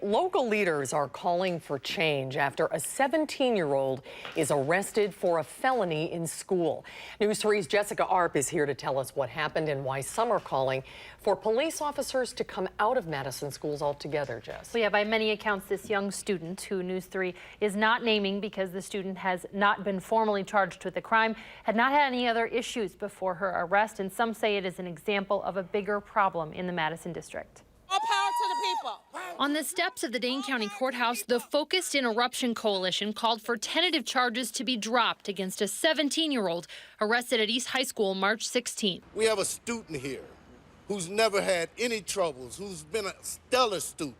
Local leaders are calling for change after a 17-year-old is arrested for a felony in school. News 3's Jessica Arp is here to tell us what happened and why some are calling for police officers to come out of Madison schools altogether, Jess. Well, yeah, by many accounts, this young student, who News 3 is not naming because the student has not been formally charged with the crime, had not had any other issues before her arrest, and some say it is an example of a bigger problem in the Madison district. All power to the people. On the steps of the Dane County Courthouse, the Focused Interruption Coalition called for tentative charges to be dropped against a 17-year-old arrested at East High School March 16th. We have a student here who's never had any troubles, who's been a stellar student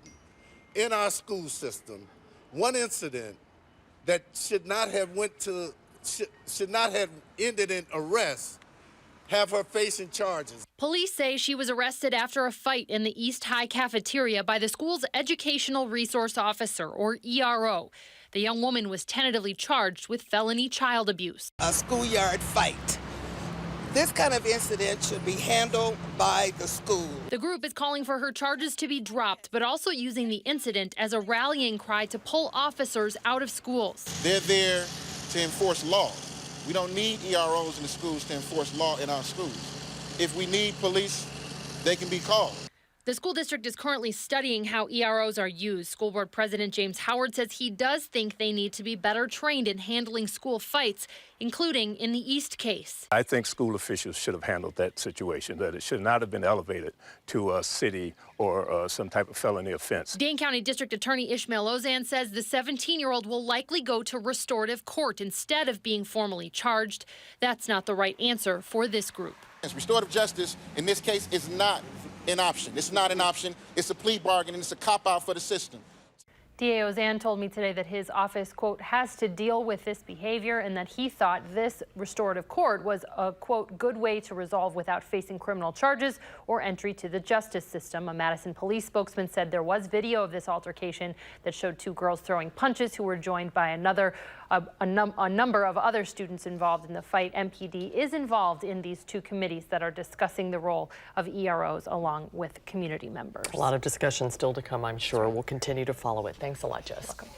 in our school system. One incident that should not have ended in arrest, have her facing charges. Police say she was arrested after a fight in the East High cafeteria by the school's Educational Resource Officer, or ERO. The young woman was tentatively charged with felony child abuse. A schoolyard fight. This kind of incident should be handled by the school. The group is calling for her charges to be dropped, but also using the incident as a rallying cry to pull officers out of schools. They're there to enforce law. We don't need EROs in the schools to enforce law in our schools. If we need police, they can be called. The school district is currently studying how EROs are used. School board president James Howard says he does think they need to be better trained in handling school fights, including in the East case. I think school officials should have handled that situation, that it should not have been elevated to a city or some type of felony offense. Dane County District Attorney Ishmael Ozan says the 17-year-old will likely go to restorative court instead of being formally charged. That's not the right answer for this group. Restorative justice, in this case, is not an option. It's not an option. It's a plea bargain, and it's a cop-out for the system. DA Ozan told me today that his office, quote, has to deal with this behavior and that he thought this restorative court was a, quote, good way to resolve without facing criminal charges or entry to the justice system. A Madison police spokesman said there was video of this altercation that showed two girls throwing punches who were joined by a number of other students involved in the fight. MPD is involved in these two committees that are discussing the role of EROs along with community members. A lot of discussion still to come, I'm sure. We'll continue to follow it. Thanks a lot, Jess. Welcome.